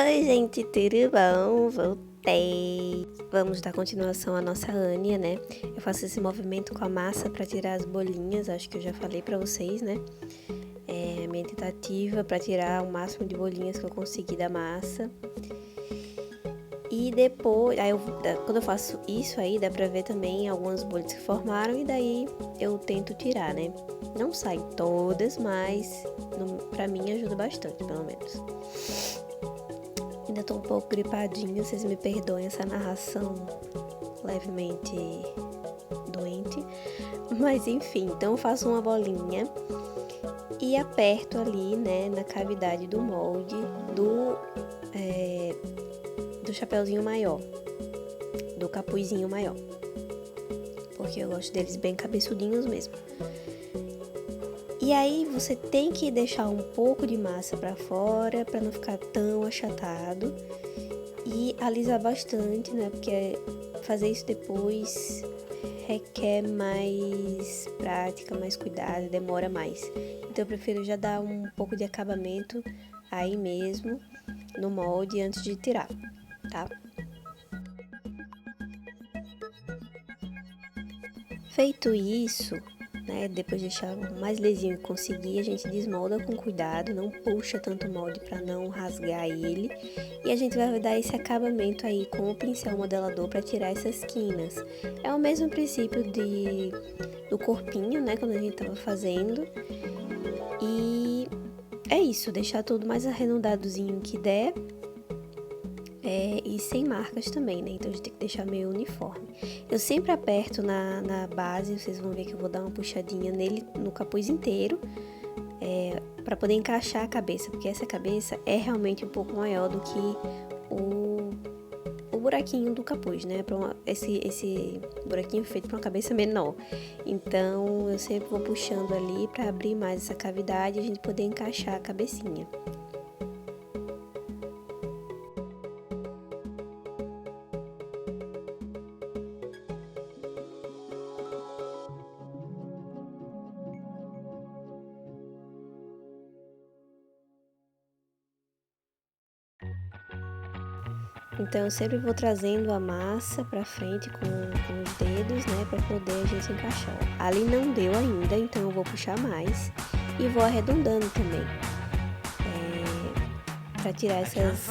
Oi, gente, tudo bom? Voltei. Vamos dar continuação à nossa Ania, né? Eu faço esse movimento com a massa para tirar as bolinhas, acho que eu já falei para vocês, né? É a minha tentativa para tirar o máximo de bolinhas que eu conseguir da massa. E depois, quando eu faço isso aí, dá pra ver também algumas bolhas que formaram e daí eu tento tirar, né? Não saem todas, mas pra mim ajuda bastante, pelo menos. Ainda tô um pouco gripadinha, vocês me perdoem essa narração levemente doente. Mas enfim, então eu faço uma bolinha e aperto ali, né, na cavidade do molde do chapeuzinho maior, do capuzinho maior. Porque eu gosto deles bem cabeçudinhos mesmo. E aí você tem que deixar um pouco de massa para fora para não ficar tão achatado e alisar bastante, né? Porque fazer isso depois requer mais prática, mais cuidado, demora mais. Então eu prefiro já dar um pouco de acabamento aí mesmo no molde antes de tirar, tá? Feito isso, né, depois de deixar o mais lisinho que conseguir, a gente desmolda com cuidado, não puxa tanto o molde para não rasgar ele. E a gente vai dar esse acabamento aí com o pincel modelador para tirar essas quinas. É o mesmo princípio do corpinho, né, quando a gente tava fazendo. E é isso, deixar tudo mais arredondadozinho que der. E sem marcas também, né? Então a gente tem que deixar meio uniforme. Eu sempre aperto na base, vocês vão ver que eu vou dar uma puxadinha nele, no capuz inteiro, para poder encaixar a cabeça, porque essa cabeça é realmente um pouco maior do que o buraquinho do capuz, né? Esse buraquinho feito para uma cabeça menor. Então eu sempre vou puxando ali para abrir mais essa cavidade e a gente poder encaixar a cabecinha. Então eu sempre vou trazendo a massa pra frente com os dedos, né, pra poder a gente encaixar. Ali não deu ainda, então eu vou puxar mais e vou arredondando também, pra tirar essas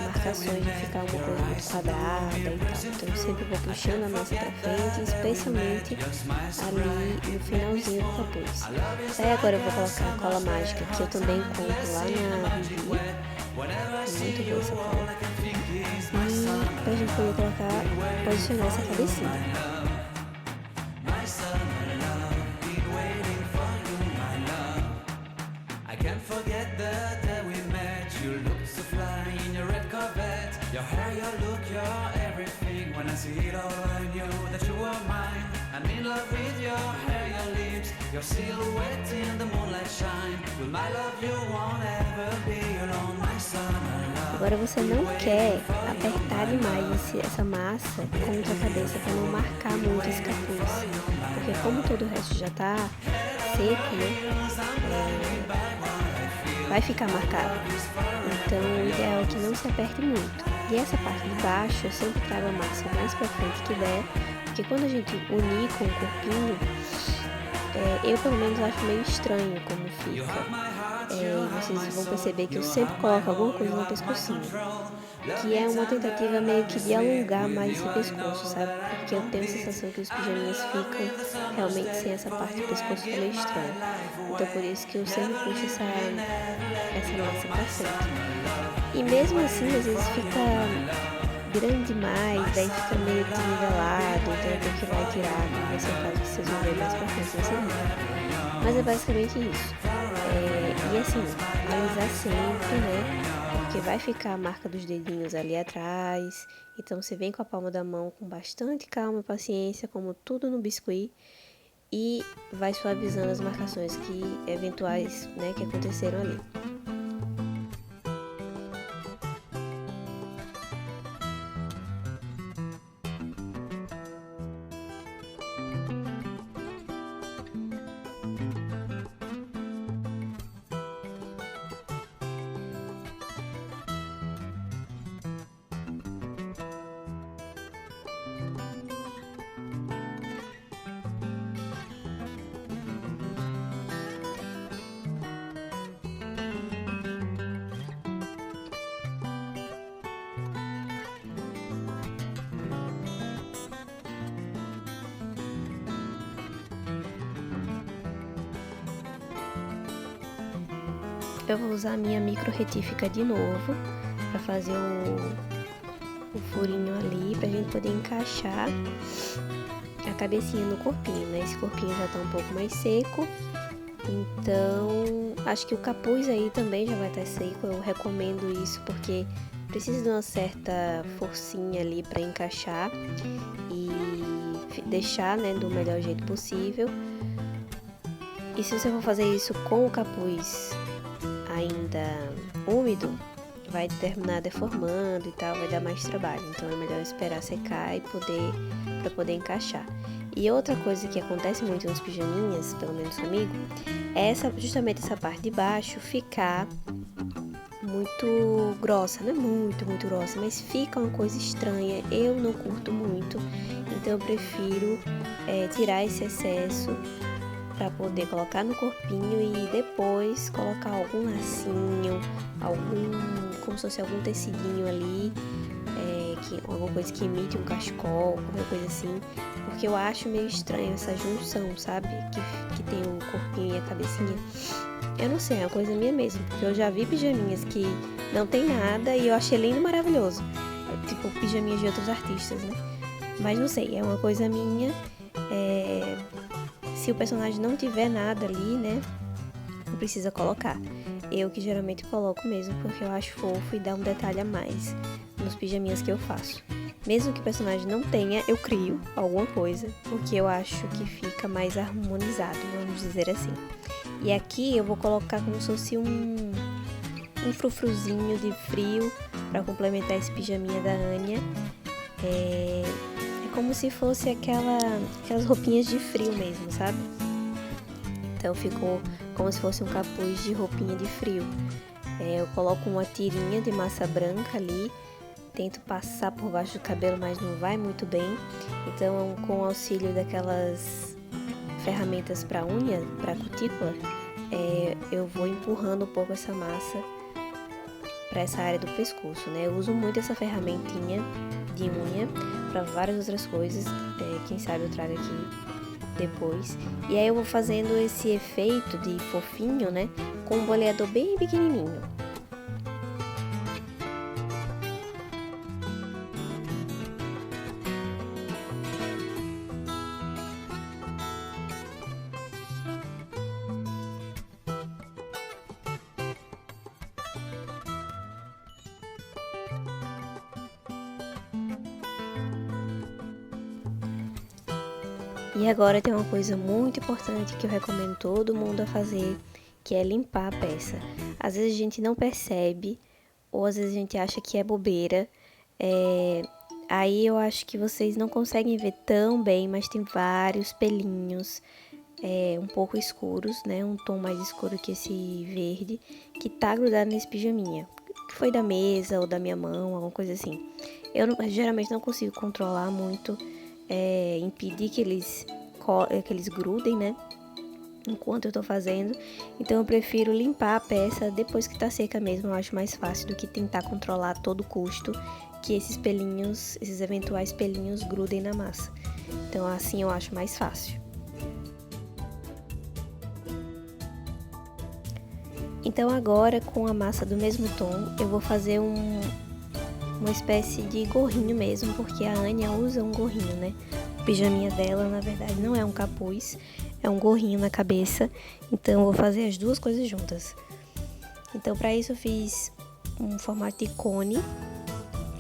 marcações de ficar uma coisa muito quadrada e tal. Então eu sempre vou puxando a massa pra frente, especialmente ali no finalzinho do capuz. Aí agora eu vou colocar a cola mágica, que eu também compro lá na Vivi. Muito boa essa cola. E pra gente poder colocar, posicionar essa cabecinha. Your hair, your look, your everything. When I see it all, I knew that you were mine. I'm in love with your hair, your lips, your silhouette in the moonlight shine. With my love, you won't ever be alone, my summer love. Agora você não quer apertar demais essa massa contra a cabeça para não marcar muito esse capuz. Porque como todo o resto já tá seco, né? Vai ficar marcado. Então o ideal é que não se aperte muito. E essa parte de baixo eu sempre trago a massa o mais pra frente que der, porque quando a gente unir com o corpinho, eu pelo menos acho meio estranho como fica. Vocês vão perceber que eu sempre coloco alguma coisa no pescocinho, que é uma tentativa meio que de alongar mais esse pescoço, sabe? Porque eu tenho a sensação que os pijaminhas ficam realmente sem essa parte do pescoço, fica meio estranho. Então por isso que eu sempre puxo essa massa pra frente. E mesmo assim, às vezes fica grande demais, daí fica meio desnivelado, então eu tenho que ir lá e tirar, vai ser o caso que vocês vão ver mais pra frente nesse vídeo. Mas é basicamente isso. E assim, alisar sempre, né? Porque vai ficar a marca dos dedinhos ali atrás. Então você vem com a palma da mão com bastante calma e paciência, como tudo no biscuit, e vai suavizando as marcações eventuais, né, que aconteceram ali. eu vou usar a minha micro retífica de novo para fazer o furinho ali, pra gente poder encaixar a cabecinha no corpinho, né? Esse corpinho já tá um pouco mais seco, então acho que o capuz aí também já vai estar seco. Eu recomendo isso porque precisa de uma certa forcinha ali para encaixar e deixar, né, do melhor jeito possível. E se você for fazer isso com o capuz ainda úmido, vai terminar deformando e tal, vai dar mais trabalho. Então é melhor esperar secar e para poder encaixar. E outra coisa que acontece muito nos pijaminhas, pelo menos comigo, é justamente essa parte de baixo ficar muito grossa, não é muito grossa, mas fica uma coisa estranha. Eu não curto muito, então eu prefiro tirar esse excesso para poder colocar no corpinho e depois colocar algum lacinho, como se fosse algum tecidinho ali, alguma coisa que imite um cachecol, alguma coisa assim, porque eu acho meio estranho essa junção, sabe? Que tem o corpinho e a cabecinha. Eu não sei, é uma coisa minha mesmo, porque eu já vi pijaminhas que não tem nada e eu achei lindo e maravilhoso. Tipo pijaminhas de outros artistas, né? Mas não sei, é uma coisa minha. Se o personagem não tiver nada ali, né, não precisa colocar. Eu que geralmente coloco mesmo, porque eu acho fofo e dá um detalhe a mais nos pijaminhas que eu faço. Mesmo que o personagem não tenha, eu crio alguma coisa, porque eu acho que fica mais harmonizado, vamos dizer assim. E aqui eu vou colocar como se fosse um frufruzinho de frio para complementar esse pijaminha da Anya. É como se fosse aquelas roupinhas de frio mesmo, sabe? Então ficou como se fosse um capuz de roupinha de frio. Eu coloco uma tirinha de massa branca ali, tento passar por baixo do cabelo, mas não vai muito bem. Então, com o auxílio daquelas ferramentas para unha, para cutícula, eu vou empurrando um pouco essa massa para essa área do pescoço, né? Eu uso muito essa ferramentinha de unha para várias outras coisas, quem sabe eu trago aqui depois. E aí eu vou fazendo esse efeito de fofinho, né, com um boleador bem pequenininho. E agora tem uma coisa muito importante que eu recomendo todo mundo a fazer, que é limpar a peça. Às vezes a gente não percebe, ou às vezes a gente acha que é bobeira. Aí eu acho que vocês não conseguem ver tão bem, mas tem vários pelinhos um pouco escuros, né? Um tom mais escuro que esse verde, que tá grudado nesse pijaminha. Que foi da mesa ou da minha mão, alguma coisa assim. Eu geralmente não consigo controlar muito, impedir que eles grudem, né? Enquanto eu tô fazendo. Então eu prefiro limpar a peça depois que tá seca mesmo. Eu acho mais fácil do que tentar controlar a todo custo que esses eventuais pelinhos grudem na massa. Então assim eu acho mais fácil. Então agora, com a massa do mesmo tom, eu vou fazer uma espécie de gorrinho mesmo, porque a Anya usa um gorrinho, né? O pijaminha dela, na verdade, não é um capuz, é um gorrinho na cabeça. Então eu vou fazer as duas coisas juntas. Então para isso eu fiz um formato de cone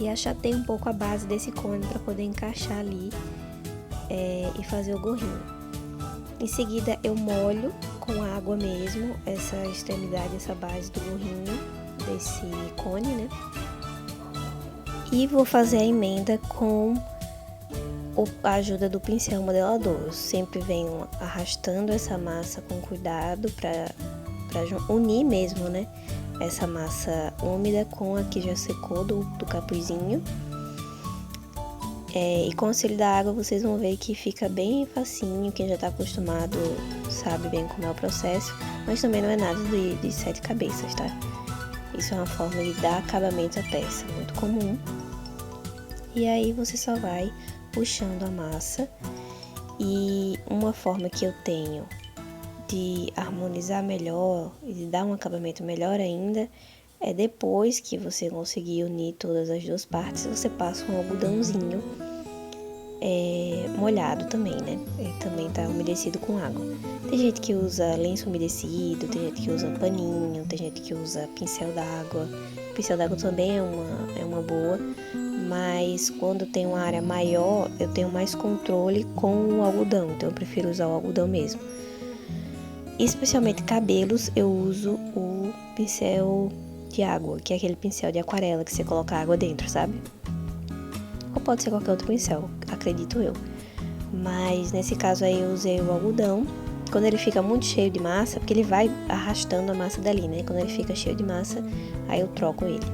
e achatei um pouco a base desse cone para poder encaixar ali e fazer o gorrinho. Em seguida eu molho com água mesmo essa extremidade, essa base do gorrinho desse cone, né? E vou fazer a emenda com a ajuda do pincel modelador. Eu sempre venho arrastando essa massa com cuidado para unir mesmo, né? Essa massa úmida com a que já secou do capuzinho. E com o auxílio da água vocês vão ver que fica bem facinho. Quem já tá acostumado sabe bem como é o processo, mas também não é nada de 7 cabeças, tá? Isso é uma forma de dar acabamento à peça, muito comum. E aí você só vai puxando a massa. E uma forma que eu tenho de harmonizar melhor e de dar um acabamento melhor ainda, é depois que você conseguir unir todas as duas partes, você passa um algodãozinho molhado também, né? Ele também tá umedecido com água. Tem gente que usa lenço umedecido, tem gente que usa paninho, tem gente que usa pincel d'água. Pincel d'água também é uma boa, mas quando tem uma área maior, eu tenho mais controle com o algodão, então eu prefiro usar o algodão mesmo. Especialmente cabelos, eu uso o pincel de água, que é aquele pincel de aquarela que você coloca água dentro, sabe? Ou pode ser qualquer outro pincel, acredito eu. Mas nesse caso aí eu usei o algodão. Quando ele fica muito cheio de massa, porque ele vai arrastando a massa dali, né? Quando ele fica cheio de massa, aí eu troco ele.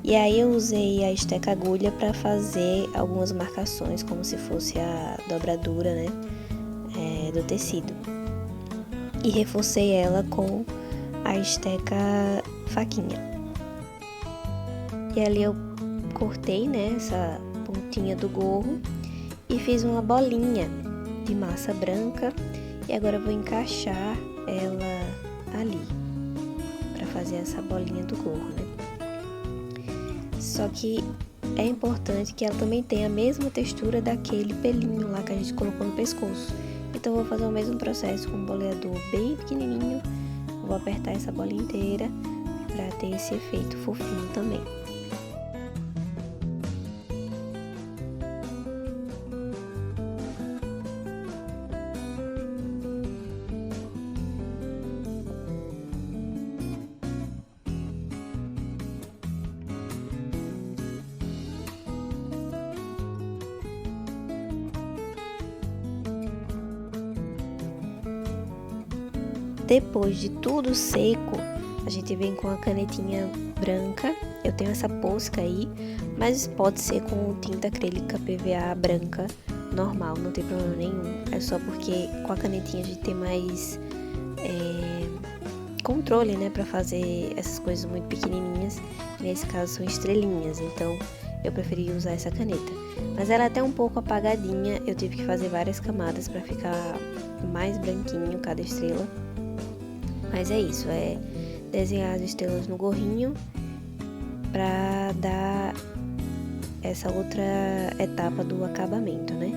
E aí eu usei a esteca agulha para fazer algumas marcações, como se fosse a dobradura, né? Do tecido. E reforcei ela com a esteca faquinha. E ali eu cortei, né? Essa pontinha do gorro e fiz uma bolinha de massa branca. E agora eu vou encaixar ela ali para fazer essa bolinha do gorro, né? Só que é importante que ela também tenha a mesma textura daquele pelinho lá que a gente colocou no pescoço. Então eu vou fazer o mesmo processo com um boleador bem pequenininho. Vou apertar essa bolinha inteira para ter esse efeito fofinho também. Depois de tudo seco, a gente vem com a canetinha branca. Eu tenho essa posca aí, mas pode ser com tinta acrílica PVA branca normal, não tem problema nenhum. É só porque com a canetinha a gente tem mais controle, né, pra fazer essas coisas muito pequenininhas. Nesse caso são estrelinhas, então eu preferi usar essa caneta. Mas ela é até um pouco apagadinha, eu tive que fazer várias camadas pra ficar mais branquinho cada estrela. Mas é isso, é desenhar as estrelas no gorrinho pra dar essa outra etapa do acabamento, né?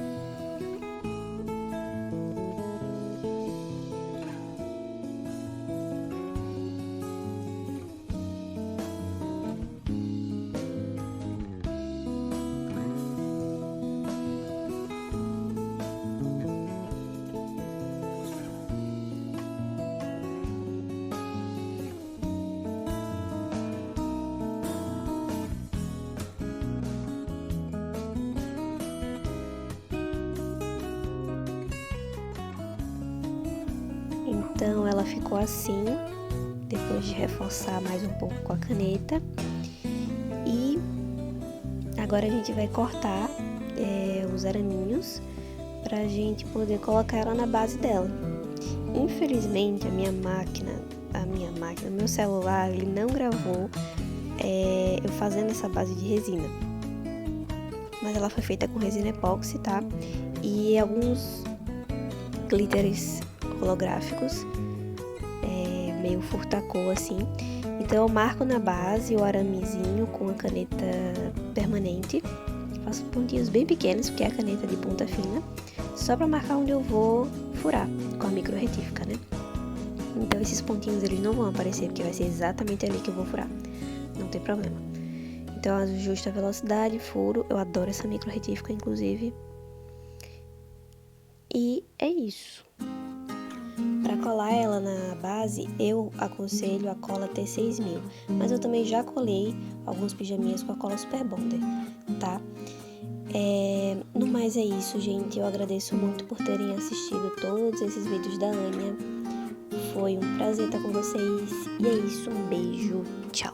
Então ela ficou assim, depois de reforçar mais um pouco com a caneta. E agora a gente vai cortar os araminhos pra gente poder colocar ela na base dela. Infelizmente o meu celular, ele não gravou eu fazendo essa base de resina. Mas ela foi feita com resina epóxi, tá? E alguns glitters holográficos, meio furtacô assim. Então eu marco na base o aramezinho com a caneta permanente, faço pontinhos bem pequenos, porque é a caneta de ponta fina, só para marcar onde eu vou furar com a micro retífica, né? Então esses pontinhos eles não vão aparecer, porque vai ser exatamente ali que eu vou furar, não tem problema. Então eu ajusto a velocidade, furo, eu adoro essa micro retífica inclusive. E é isso. Para colar ela na base, eu aconselho a cola T6000, mas eu também já colei alguns pijaminhas com a cola Super Bonder, tá? No mais é isso, gente. Eu agradeço muito por terem assistido todos esses vídeos da Ania. Foi um prazer estar com vocês. E é isso, um beijo, tchau!